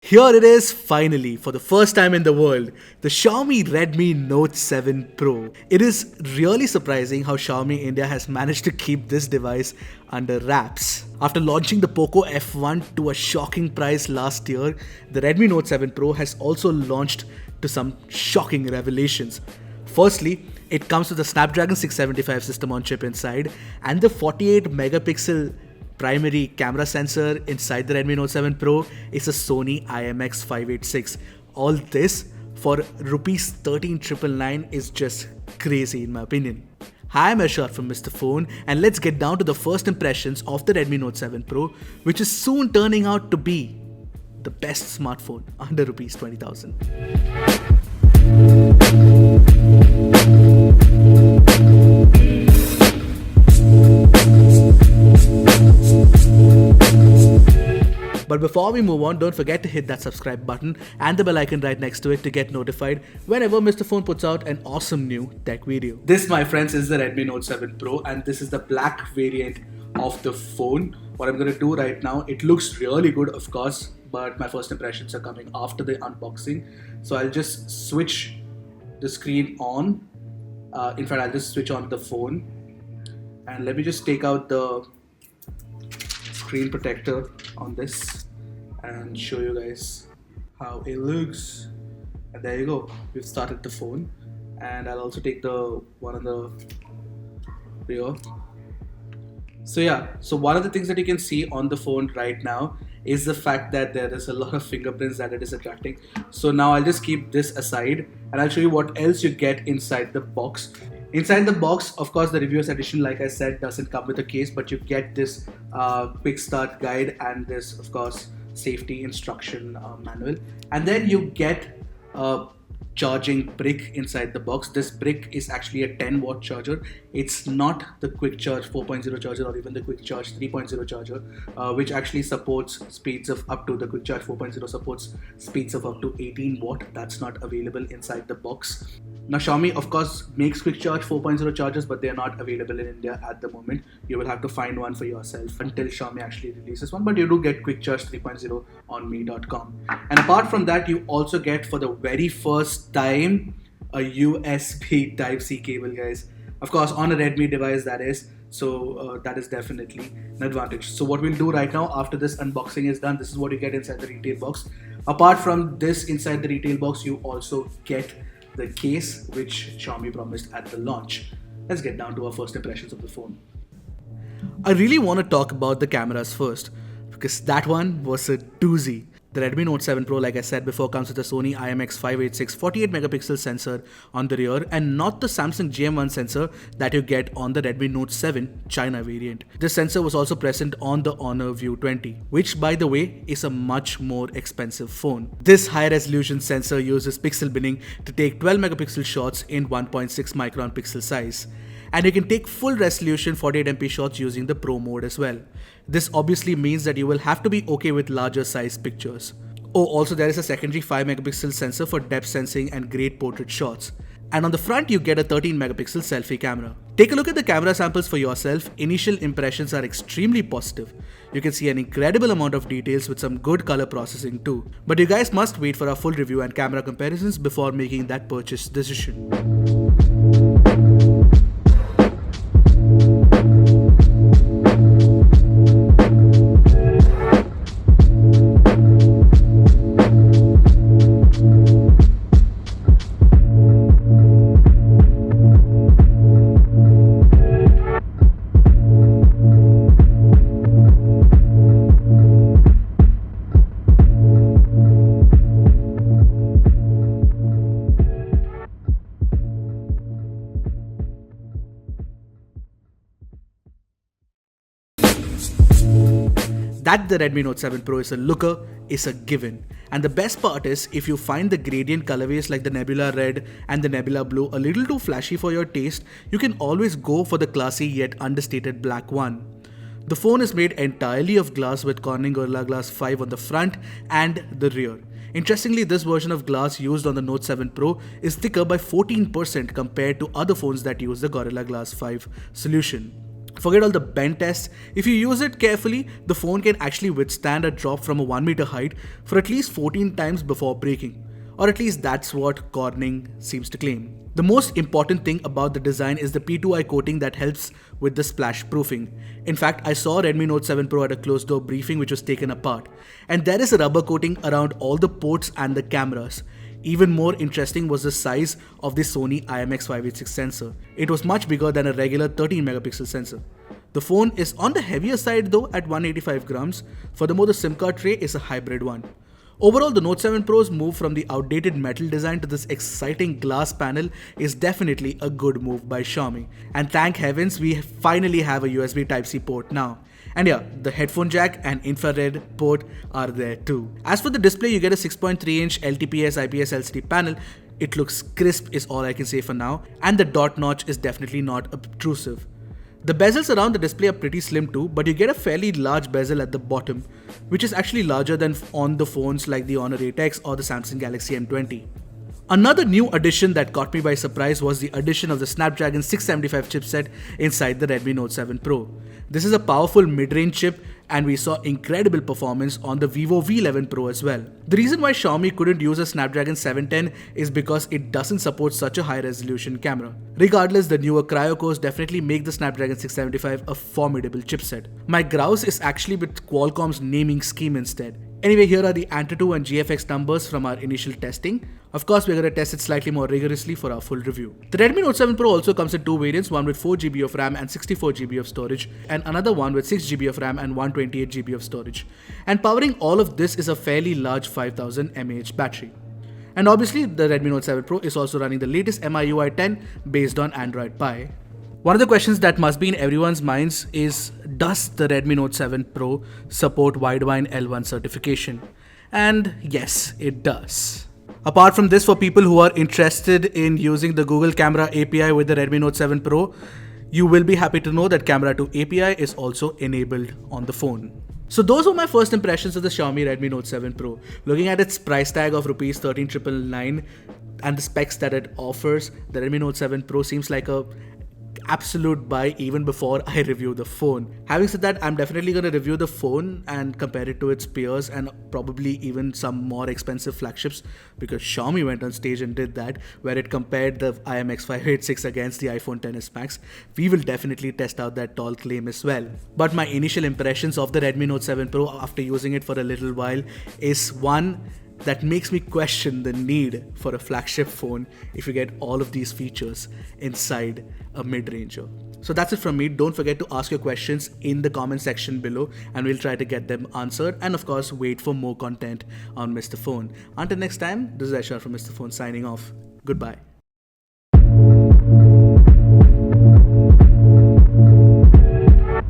Here it is finally, for the first time in the world, the Xiaomi Redmi Note 7 Pro. It is really surprising how Xiaomi India has managed to keep this device under wraps. After launching the Poco F1 to a shocking price last year, the Redmi Note 7 Pro has also launched to some shocking revelations. Firstly, it comes with a Snapdragon 675 system on chip inside and the 48 megapixel primary camera sensor inside the Redmi Note 7 Pro is a Sony IMX586. All this for rupees 13,999 is just crazy in my opinion. Hi, I'm Ershad from Mr. Phone, and let's get down to the first impressions of the Redmi Note 7 Pro, which is soon turning out to be the best smartphone under rupees 20,000. But before we move on, don't forget to hit that subscribe button and the bell icon right next to it to get notified whenever Mr. Phone puts out an awesome new tech video. This, my friends, is the Redmi Note 7 Pro, and this is the black variant of the phone. What I'm going to do right now, it looks really good, of course, but my first impressions are coming after the unboxing. So I'll just switch the screen on. In fact, I'll just switch on the phone. And let me just take out the screen protector on this and show you guys how it looks. And there you go, we've started the phone, and I'll also take the one on the rear. So yeah, so one of the things that you can see on the phone right now is the fact that there is a lot of fingerprints that it is attracting. So now I'll just keep this aside and I'll show you what else you get inside the box. Inside the box, of course, the reviewers edition, like I said, doesn't come with a case, but you get this quick start guide and this, of course, safety instruction manual. And then you get a charging brick inside the box. This brick is actually a 10-watt charger. It's not the quick charge 4.0 charger or even the quick charge 3.0 charger, which actually supports speeds of up to, the quick charge 4.0 supports speeds of up to 18 watt. That's not available inside the box. Now, Xiaomi, of course, makes quick charge 4.0 chargers, but they are not available in India at the moment. You will have to find one for yourself until Xiaomi actually releases one, but you do get quick charge 3.0 on me.com. And apart from that, you also get, for the very first time, a USB Type-C cable, guys. Of course, on a Redmi device, that is. So that is definitely an advantage. So what we'll do right now, after this unboxing is done, this is what you get inside the retail box. Apart from this, inside the retail box, you also get the case which Xiaomi promised at the launch. Let's get down to our first impressions of the phone. I really want to talk about the cameras first, because that one was a doozy. The Redmi Note 7 Pro, like I said before, comes with a Sony IMX586 48 megapixel sensor on the rear and not the Samsung GM1 sensor that you get on the Redmi Note 7 China variant. This sensor was also present on the Honor View 20, which, by the way, is a much more expensive phone. This high-resolution sensor uses pixel binning to take 12 megapixel shots in 1.6 micron pixel size. And you can take full resolution 48MP shots using the Pro mode as well. This obviously means that you will have to be okay with larger size pictures. Oh, also there is a secondary 5 megapixel sensor for depth sensing and great portrait shots. And on the front you get a 13 megapixel selfie camera. Take a look at the camera samples for yourself. Initial impressions are extremely positive. You can see an incredible amount of details with some good color processing too. But you guys must wait for our full review and camera comparisons before making that purchase decision. That the Redmi Note 7 Pro is a looker is a given. And the best part is, if you find the gradient colorways like the Nebula Red and the Nebula Blue a little too flashy for your taste, you can always go for the classy yet understated black one. The phone is made entirely of glass with Corning Gorilla Glass 5 on the front and the rear. Interestingly, this version of glass used on the Note 7 Pro is thicker by 14% compared to other phones that use the Gorilla Glass 5 solution. Forget all the bend tests. If you use it carefully, the phone can actually withstand a drop from a 1 meter height for at least 14 times before breaking. Or at least that's what Corning seems to claim. The most important thing about the design is the P2i coating that helps with the splash proofing. In fact, I saw Redmi Note 7 Pro at a closed door briefing which was taken apart. And there is a rubber coating around all the ports and the cameras. Even more interesting was the size of the Sony IMX586 sensor. It was much bigger than a regular 13 megapixel sensor. The phone is on the heavier side though at 185 grams. Furthermore, the SIM card tray is a hybrid one. Overall, the Note 7 Pro's move from the outdated metal design to this exciting glass panel is definitely a good move by Xiaomi. And thank heavens we finally have a USB Type-C port now. And yeah, the headphone jack and infrared port are there too. As for the display, you get a 6.3-inch LTPS IPS LCD panel. It looks crisp is all I can say for now, and the dot notch is definitely not obtrusive. The bezels around the display are pretty slim too, but you get a fairly large bezel at the bottom, which is actually larger than on the phones like the Honor 8X or the Samsung Galaxy M20. Another new addition that caught me by surprise was the addition of the Snapdragon 675 chipset inside the Redmi Note 7 Pro. This is a powerful mid-range chip, and we saw incredible performance on the Vivo V11 Pro as well. The reason why Xiaomi couldn't use a Snapdragon 710 is because it doesn't support such a high resolution camera. Regardless, the newer Cryo cores definitely make the Snapdragon 675 a formidable chipset. My grouse is actually with Qualcomm's naming scheme instead. Anyway, here are the Antutu and GFX numbers from our initial testing. Of course, we're going to test it slightly more rigorously for our full review. The Redmi Note 7 Pro also comes in two variants, one with 4GB of RAM and 64GB of storage, and another one with 6GB of RAM and 128GB of storage. And powering all of this is a fairly large 5000 mAh battery. And obviously, the Redmi Note 7 Pro is also running the latest MIUI 10 based on Android Pie. One of the questions that must be in everyone's minds is, does the Redmi Note 7 Pro support Widevine L1 certification? And yes, it does. Apart from this, for people who are interested in using the Google Camera API with the Redmi Note 7 Pro, you will be happy to know that Camera 2 API is also enabled on the phone. So those were my first impressions of the Xiaomi Redmi Note 7 Pro. Looking at its price tag of Rs 13,999 and the specs that it offers, the Redmi Note 7 Pro seems like a absolute buy even before I review the phone. Having said that, I'm definitely going to review the phone and compare it to its peers and probably even some more expensive flagships, because Xiaomi went on stage and did that, where it compared the IMX586 against the iPhone XS Max. We will definitely test out that tall claim as well. But my initial impressions of the Redmi Note 7 Pro after using it for a little while is one that makes me question the need for a flagship phone if you get all of these features inside a mid-ranger. So that's it from me. Don't forget to ask your questions in the comment section below and we'll try to get them answered, and of course wait for more content on Mr. Phone. Until next time, this is Ershad from Mr. Phone signing off. Goodbye.